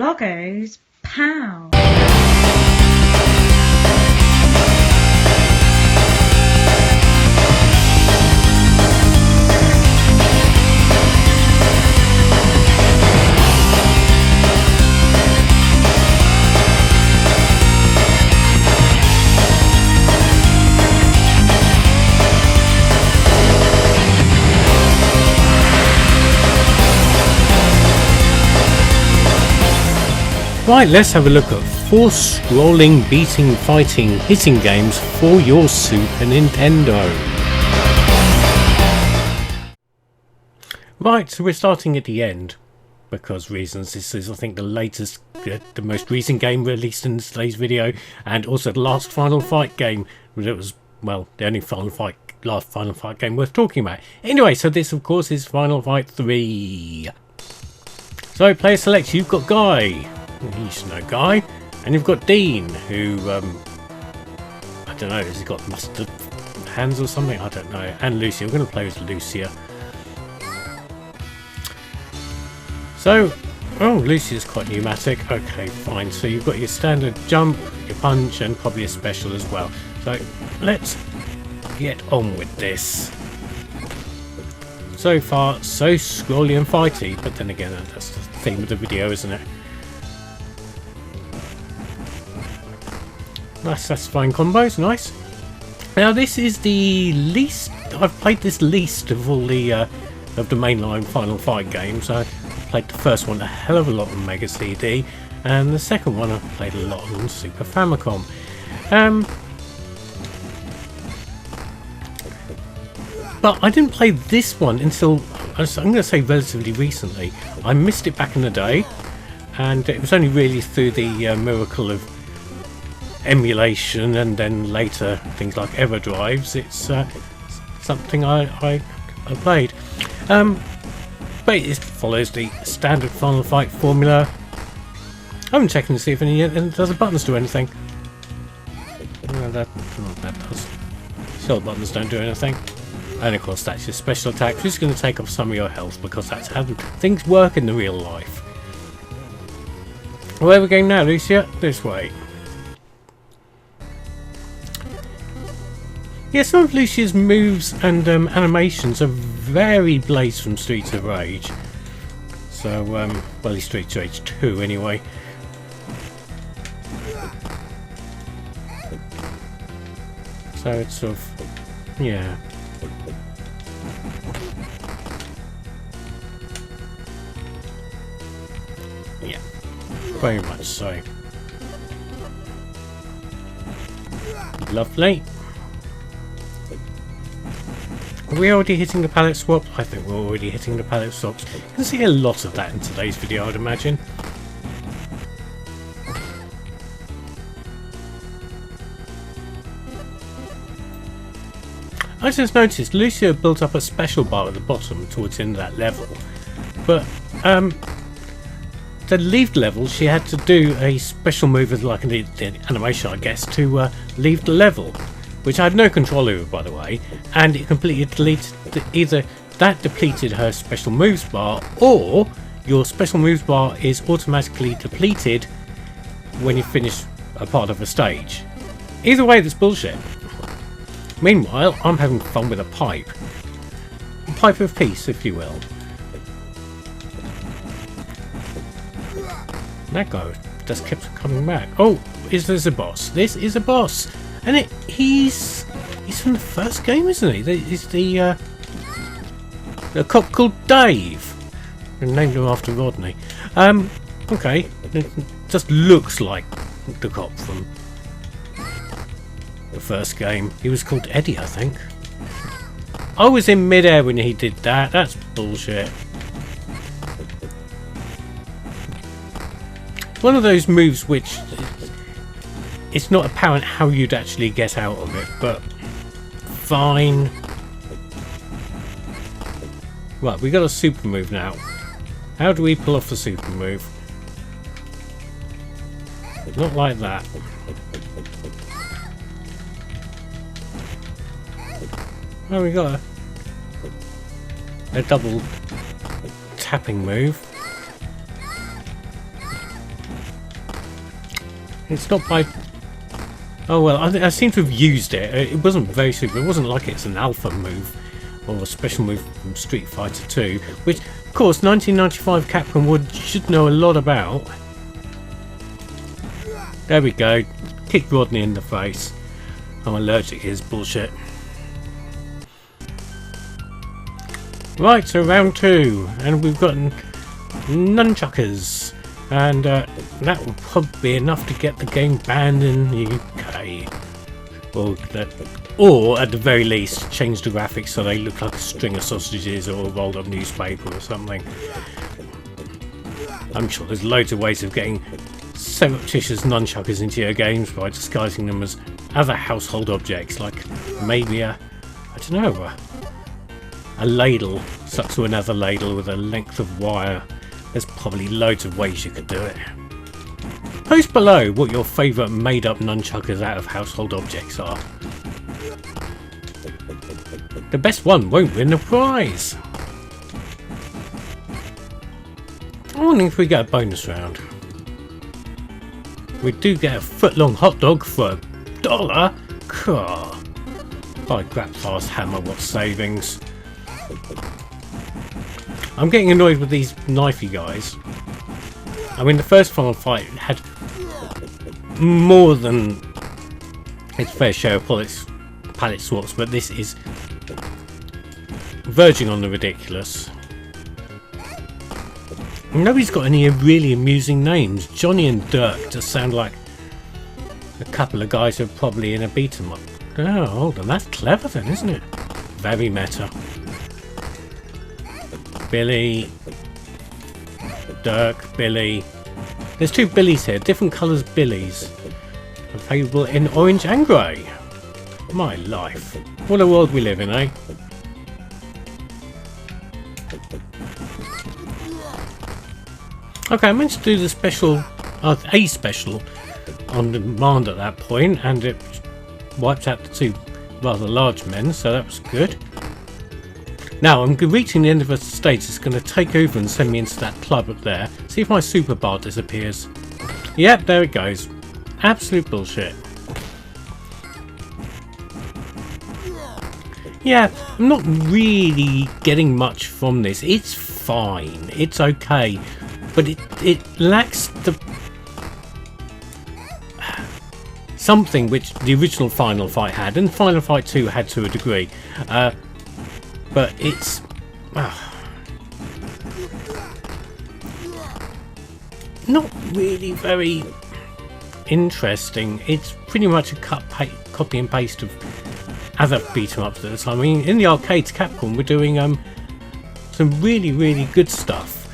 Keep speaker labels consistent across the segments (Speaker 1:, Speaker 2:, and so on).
Speaker 1: Logos POW.
Speaker 2: Right, let's have a look at 4 scrolling, beating, fighting, hitting games for your Super Nintendo. Right, so we're starting at the end, because reasons. This is, I think, the latest, the most recent game released in today's video, and also the last Final Fight game. It was, well, the only last Final Fight game worth talking about. Anyway, so this, of course, is Final Fight 3. So, player select, you've got Guy. He's no Guy, and you've got Dean, who I don't know, has he got mustard hands or something? I don't know. And Lucia. We're going to play with Lucia. So, oh, Lucia's quite pneumatic. Okay, fine. So you've got your standard jump, your punch, and probably a special as well. So let's get on with this. So far, so scrolly and fighty, but then again, that's the theme of the video, isn't it? Nice satisfying combos, nice. Now this is the least, I've played this least of all the mainline Final Fight games. I played the first one a hell of a lot on Mega CD, and the second one I've played a lot on Super Famicom. But I didn't play this one until, I'm going to say relatively recently. I missed it back in the day, and it was only really through the miracle of emulation and then later things like EverDrives. It's something I played, but it follows the standard Final Fight formula. I haven't checked to see if any does the buttons do anything. No, that does. Still, buttons don't do anything, and of course that's your special attack, which is going to take off some of your health because that's how things work in the real life. Where are we going now, Lucia? This way. Yeah, some of Lucia's moves and animations are very Blaze from Streets of Rage. So, well, he's Streets of Rage 2 anyway. So it's sort of, yeah. Yeah, very much so. Lovely. Are we already hitting the palette swap? I think we're already hitting the palette swaps. You can see a lot of that in today's video, I'd imagine. I just noticed Lucia built up a special bar at the bottom towards the end of that level, but to leave the level she had to do a special move with like the animation, I guess, to leave the level, which I had no control over, by the way, and it completely deleted either that depleted her special moves bar, or your special moves bar is automatically depleted when you finish a part of a stage. Either way, that's bullshit. Meanwhile, I'm having fun with a pipe. A pipe of peace, if you will. That guy just kept coming back. Oh, is this a boss? This is a boss! And he's from the first game, isn't he? He's the cop called Dave. I named him after Rodney. Okay. It just looks like the cop from the first game. He was called Eddie, I think. I was in midair when he did that. That's bullshit. One of those moves which it's not apparent how you'd actually get out of it, but fine. Right, we got a super move now. How do we pull off the super move? Not like that. Oh, we got a double tapping move. It's not by... Oh well, I seem to have used it. It wasn't very super. It wasn't like it's an alpha move or a special move from Street Fighter 2, which, of course, 1995 Capcom should know a lot about. There we go. Kick Rodney in the face. I'm allergic to his bullshit. Right, so round 2, and we've got nunchuckers, and that will probably be enough to get the game banned in the UK. Or at the very least, change the graphics so they look like a string of sausages or a rolled up newspaper or something. I'm sure there's loads of ways of getting surreptitious nunchuckers into your games by disguising them as other household objects, like maybe I don't know, a ladle stuck to another ladle with a length of wire. There's probably loads of ways you could do it. Post below what your favourite made-up nunchuckers out of household objects are. The best one won't win the prize. I wonder if we get a bonus round. We do get a foot-long hot dog for $1. Car. By grab fast hammer, what savings. I'm getting annoyed with these knifey guys. I mean, the first Final Fight had more than its fair share of palette swaps, but this is verging on the ridiculous. Nobody's got any really amusing names. Johnny and Dirk just sound like a couple of guys who are probably in a beat 'em up. Oh, hold on, that's clever then, isn't it? Very meta. Billy, Dirk, Billy. There's two Billies here, different colours Billies. Available in orange and grey. My life. What a world we live in, eh? Okay, I meant to do the special, a special on demand at that point, and it wiped out the two rather large men, so that was good. Now I'm reaching the end of a stage that's going to take over and send me into that club up there. See if my super bar disappears. Yep, there it goes. Absolute bullshit. Yeah, I'm not really getting much from this. It's fine. It's okay. But it lacks the something which the original Final Fight had, and Final Fight 2 had to a degree. But it's not really very interesting. It's pretty much a copy and paste of other beat 'em ups at the time. I mean, in the arcades, Capcom were doing some really good stuff.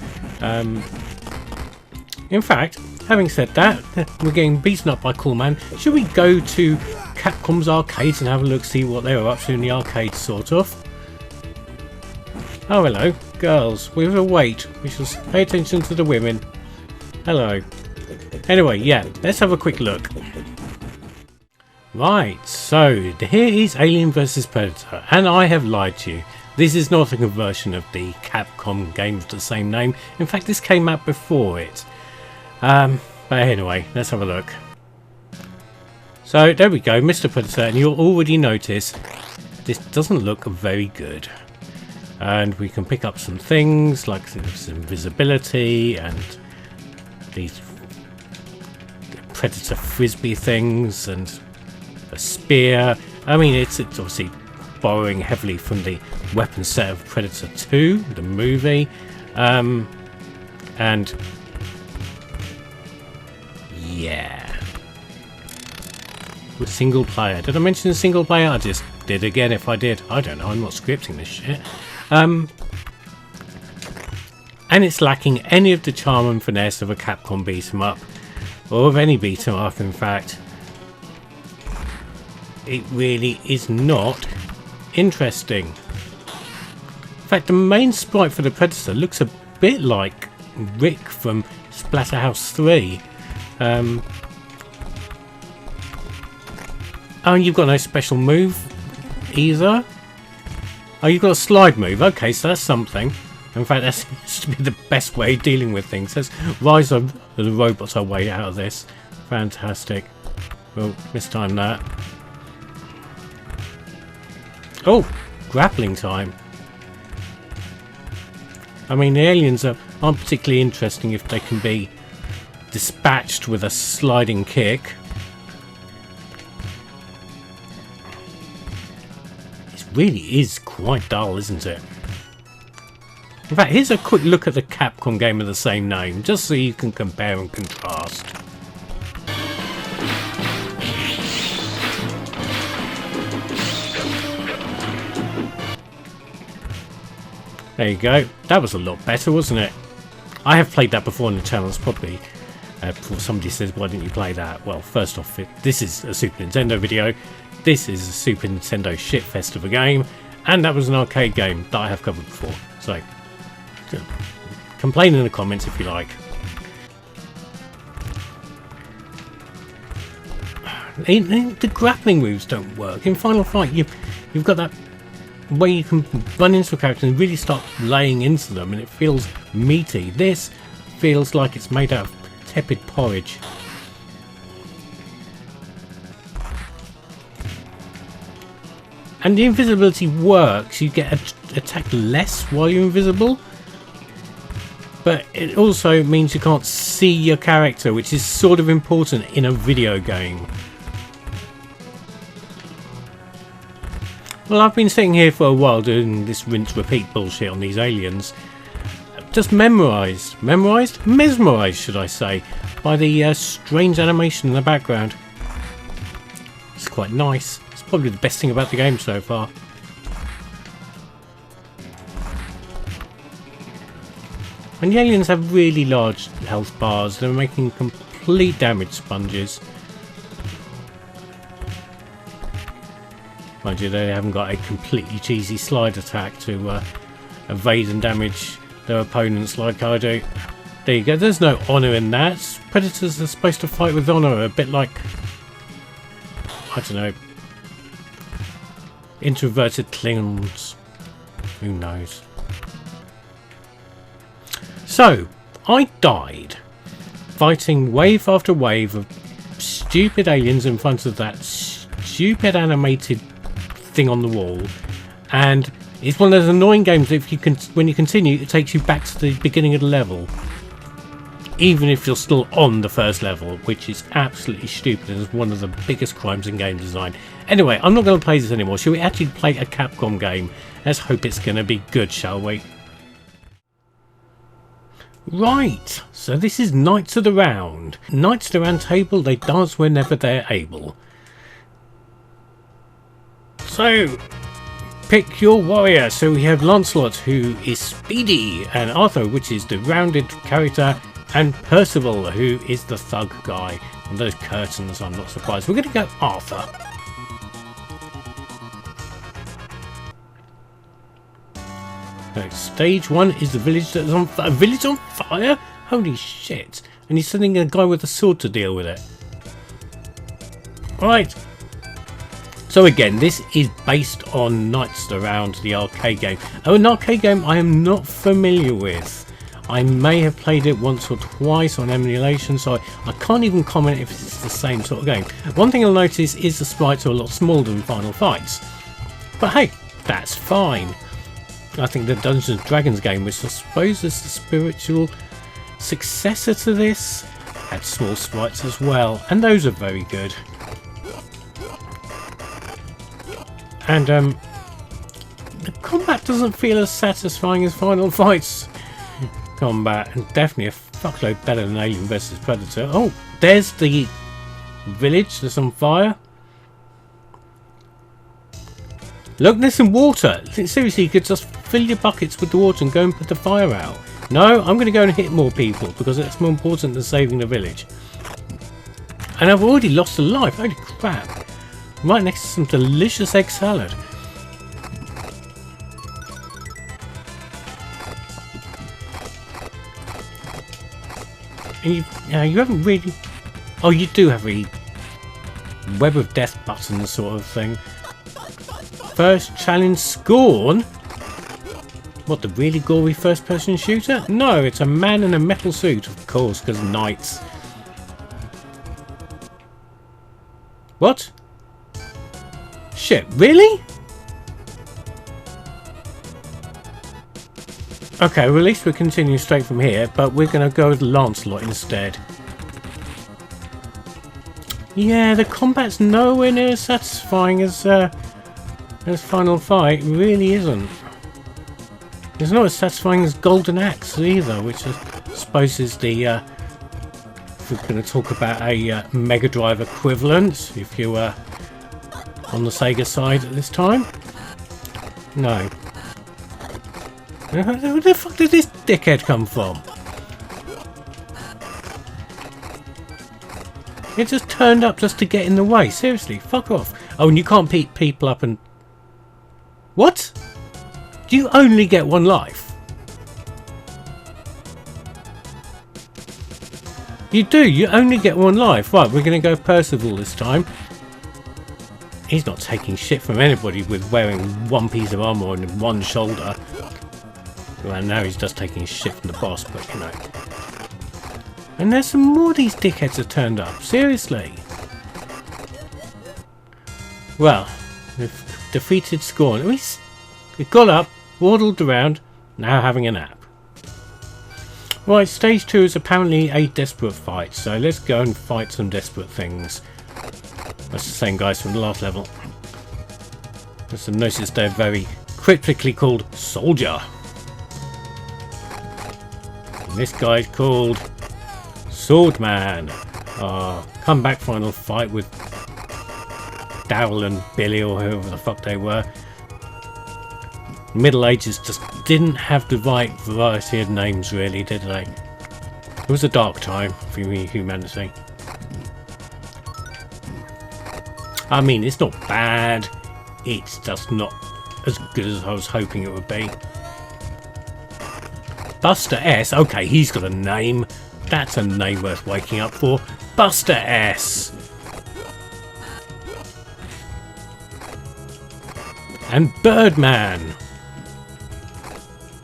Speaker 2: In fact, having said that, we're getting beaten up by Cool Man. Should we go to Capcom's arcades and have a look, see what they were up to in the arcades, sort of? Oh, hello, girls. We will wait. We shall pay attention to the women. Hello. Anyway, yeah, let's have a quick look. Right, so here is Alien vs Predator, and I have lied to you. This is not a conversion of the Capcom game of the same name. In fact, this came out before it. But anyway, let's have a look. So there we go, Mr. Predator, and you'll already notice this doesn't look very good. And we can pick up some things like some invisibility and these Predator frisbee things and a spear. I mean, it's obviously borrowing heavily from the weapon set of Predator 2, the movie, and yeah, with single player. Did I mention single player? I just did again. If I did, I don't know. I'm not scripting this shit. And it's lacking any of the charm and finesse of a Capcom beat 'em up, or of any beat 'em up. In fact, it really is not interesting. In fact, the main sprite for the Predator looks a bit like Rick from Splatterhouse 3. Oh, you've got no special move either. Oh, you've got a slide move. Okay, so that's something. In fact, that seems to be the best way of dealing with things. Let's rise of the robots our way out of this. Fantastic. Well, mistimed that. Oh, grappling time. I mean, the aliens aren't particularly interesting if they can be dispatched with a sliding kick. It really is quite dull, isn't it? In fact, here's a quick look at the Capcom game of the same name, just so you can compare and contrast. There you go. That was a lot better, wasn't it? I have played that before on the channel. It's probably before somebody says, why didn't you play that? Well, first off, this is a Super Nintendo video. This is a Super Nintendo shitfest of a game. And that was an arcade game that I have covered before. So, complain in the comments if you like. The grappling moves don't work. In Final Fight, you've got that where you can run into a character and really start laying into them, and it feels meaty. This feels like it's made out of tepid porridge. And the invisibility works. You get attacked less while you're invisible, but it also means you can't see your character, which is sort of important in a video game. Well, I've been sitting here for a while doing this rinse-repeat bullshit on these aliens. Just mesmerised, should I say, by the strange animation in the background. It's quite nice. It's probably the best thing about the game so far. And the aliens have really large health bars. They're making complete damage sponges. Mind you, they haven't got a completely cheesy slide attack to evade and damage their opponents like I do. There you go, there's no honour in that. Predators are supposed to fight with honour, a bit like, I don't know, introverted Klingons. Who knows? So, I died fighting wave after wave of stupid aliens in front of that stupid animated thing on the wall, and it's one of those annoying games that if you can, when you continue, it takes you back to the beginning of the level, even if you're still on the first level, which is absolutely stupid and is one of the biggest crimes in game design. Anyway, I'm not going to play this anymore. Shall we actually play a Capcom game? Let's hope it's going to be good, shall we? Right, so this is Knights of the Round. Knights of the Round Table, they dance whenever they're able. So, pick your warrior. So we have Lancelot, who is speedy, and Arthur, which is the rounded character, and Percival, who is the thug guy. And those curtains, I'm not surprised. We're going to go Arthur. So, stage 1 is the village that's on fire. A village on fire? Holy shit. And he's sending a guy with a sword to deal with it. Right. So again, this is based on Knights of the Round, the arcade game. Oh, an arcade game I am not familiar with. I may have played it once or twice on emulation, so I can't even comment if it's the same sort of game. One thing I'll notice is the sprites are a lot smaller than Final Fights. But hey, that's fine. I think the Dungeons & Dragons game, which I suppose is the spiritual successor to this, had small sprites as well, and those are very good. And the combat doesn't feel as satisfying as Final Fight's combat, and definitely a fuckload better than Alien vs Predator. Oh, there's the village that's on fire. Look, there's some water. Seriously, you could just fill your buckets with the water and go and put the fire out. No, I'm going to go and hit more people because it's more important than saving the village. And I've already lost a life. Holy crap. Right next to some delicious egg salad. And you haven't really... Oh, you do have a web of death button sort of thing. First challenge Scorn? What, the really gory first person shooter? No, it's a man in a metal suit, of course, because knights. What? Shit, really? Okay, well at least we're continuing straight from here, but we're going to go with Lancelot instead. Yeah, the combat's nowhere near as satisfying as Final Fight. It really isn't. It's not as satisfying as Golden Axe either, which I suppose is the... if we're going to talk about a Mega Drive equivalent, if you were on the Sega side at this time. No. Where the fuck did this dickhead come from? It just turned up just to get in the way. Seriously, fuck off. Oh, and you can't beat people up and... What? Do you only get one life? You do, you only get one life. Right, we're going to go Percival this time. He's not taking shit from anybody with wearing one piece of armour on one shoulder. Well, now he's just taking shit from the boss, but you know. And there's some more of these dickheads have turned up. Seriously. Well, we've defeated Scorn. We've got up, waddled around, now having a nap. Right, stage 2 is apparently a desperate fight, so let's go and fight some desperate things. That's the same guys from the last level. Just notice they're very cryptically called Soldier. And this guy's called Swordman. Come back final fight with Daryl and Billy or whoever the fuck they were. Middle Ages just didn't have the right variety of names really, did they? It was a dark time for humanity. I mean, it's not bad. It's just not as good as I was hoping it would be. Buster S. Okay, he's got a name. That's a name worth waking up for. Buster S. And Birdman.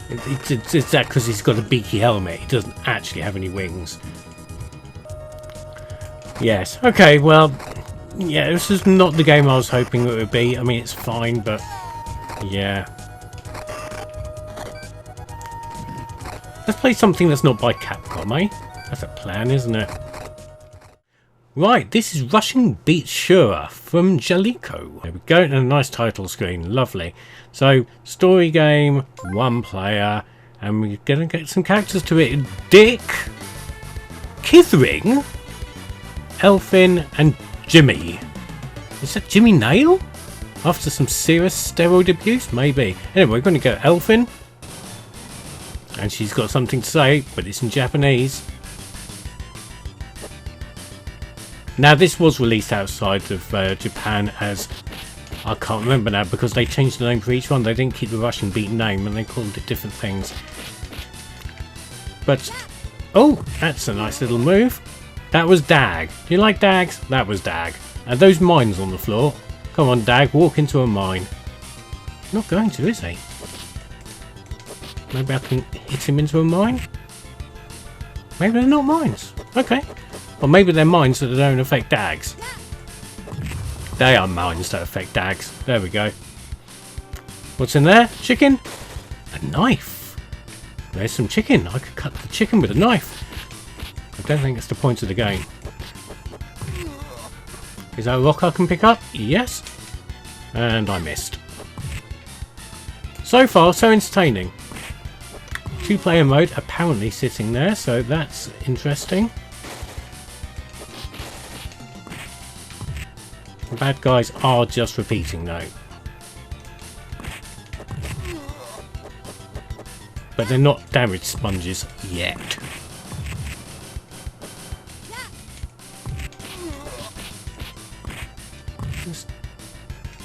Speaker 2: It's that because he's got a beaky helmet. He doesn't actually have any wings. Yes. Okay, well... Yeah, this is not the game I was hoping it would be. I mean, it's fine, but... Yeah. Let's play something that's not by Capcom, eh? That's a plan, isn't it? Right, this is Rushing Beats Shura from Jalico. There we go, and a nice title screen. Lovely. So, story game, one player, and we're going to get some characters to it. Dick, Kithring, Elfin, and Jimmy. Is that Jimmy Nail? After some serious steroid abuse? Maybe. Anyway, we're going to go Elfin. And she's got something to say, but it's in Japanese. Now, this was released outside of Japan as... I can't remember now, because they changed the name for each one. They didn't keep the Russian beat name, and they called it different things. But... Oh, that's a nice little move. That was Dag. Do you like Dags? That was Dag. And those mines on the floor. Come on, Dag, walk into a mine. Not going to, is he? Maybe I can hit him into a mine? Maybe they're not mines. Okay. Or maybe they're mines that don't affect Dags. They are mines that affect Dags. There we go. What's in there? Chicken? A knife. There's some chicken. I could cut the chicken with a knife. I don't think that's the point of the game. Is that a rock I can pick up? Yes. And I missed. So far, so entertaining. Two-player mode apparently sitting there, so that's interesting. The bad guys are just repeating though. But they're not damage sponges yet.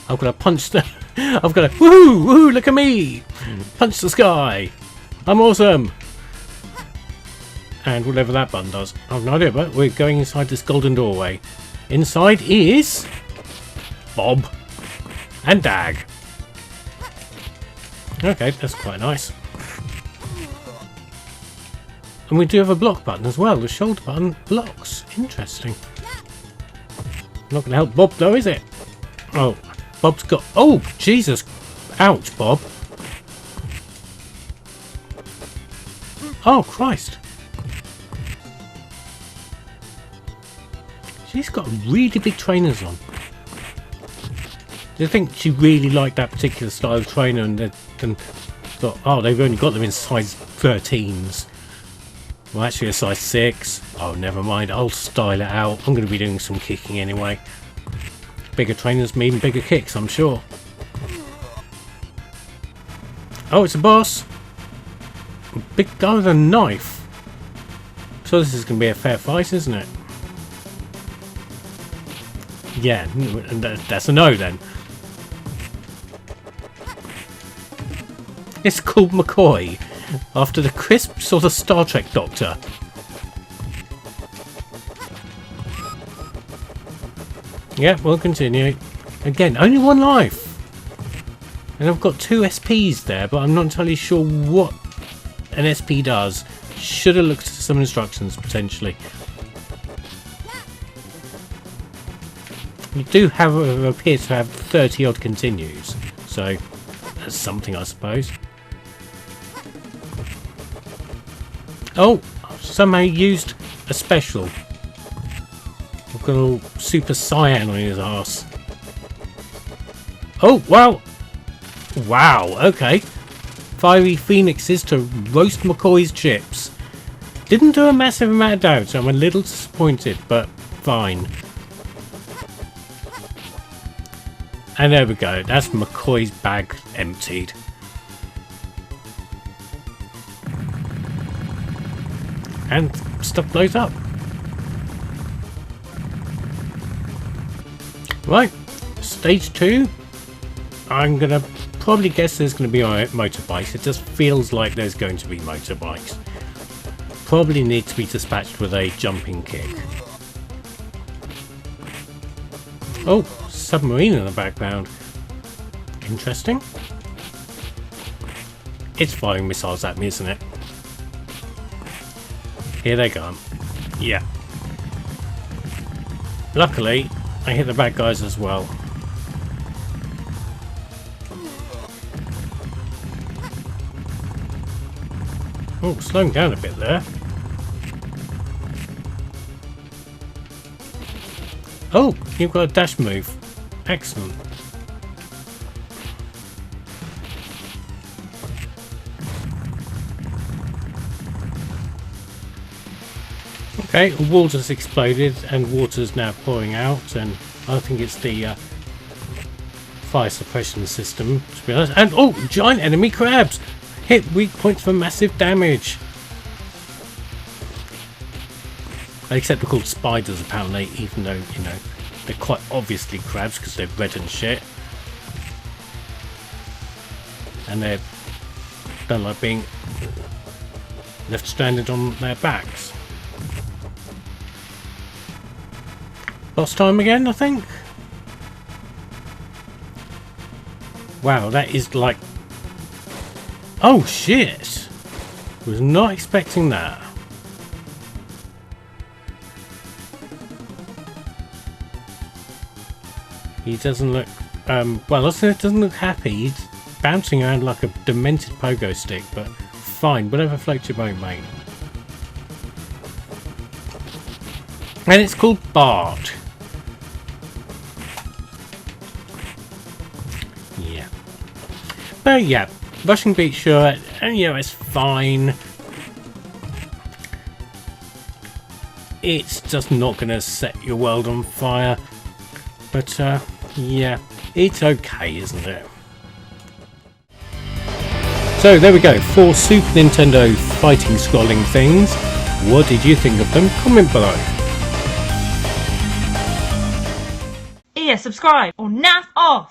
Speaker 2: I've got to punch the... I've got to... Woohoo! Woohoo! Look at me! Punch the sky! I'm awesome! And whatever that button does. I have no idea, but we're going inside this golden doorway. Inside is... Bob. And Dag. Okay, that's quite nice. And we do have a block button as well. The shoulder button blocks. Interesting. Not gonna help Bob though, is it? Oh, Bob's got... Oh, Jesus. Ouch, Bob. Oh, Christ. She's got really big trainers on. Do you think she really liked that particular style of trainer and thought, oh, they've only got them in size 13s. Well, actually a size 6. Oh, never mind. I'll style it out. I'm going to be doing some kicking anyway. Bigger trainers mean bigger kicks, I'm sure. Oh, it's a boss. A big guy with a knife. So this is going to be a fair fight, isn't it? Yeah, that's a no then. It's called McCoy, after the Crisps or the Star Trek Doctor. Yeah, we'll continue. Again, only one life. And I've got 2 SPs there, but I'm not entirely sure what an SP does. Should have looked at some instructions, potentially. You do have appear to have 30 odd continues, so that's something, I suppose. Oh, somehow used a special. I've got a super cyan on his arse. Oh, wow! Wow, okay. Fiery phoenixes to roast McCoy's chips. Didn't do a massive amount of damage, so I'm a little disappointed, but fine. And there we go, that's McCoy's bag emptied. And stuff blows up. Right, stage 2. I'm gonna probably guess there's gonna be motorbikes. It just feels like there's going to be motorbikes. Probably need to be dispatched with a jumping kick. Oh, submarine in the background. Interesting. It's firing missiles at me, isn't it? Here they go. Yeah. Luckily, I hit the bad guys as well. Oh, slowing down a bit there. Oh, you've got a dash move. Excellent. Okay, water's exploded and water's now pouring out, and I think it's the fire suppression system, to be honest. And oh, giant enemy crabs! Hit weak points for massive damage. Except they're called spiders apparently, even though, you know, they're quite obviously crabs because they're red and shit. And they don't like being left stranded on their backs. Boss time again, I think. Wow, that is like... Oh shit! Was not expecting that. He doesn't look... well, also it doesn't look happy. He's bouncing around like a demented pogo stick, but fine, whatever floats your boat, mate. And it's called Bart. Yeah. But yeah, Rushing Beat Shura, and you know, it's fine. It's just not going to set your world on fire. But yeah, it's okay, isn't it? So there we go, 4 Super Nintendo fighting scrolling things. What did you think of them? Comment below.
Speaker 1: Yeah, subscribe or naff off.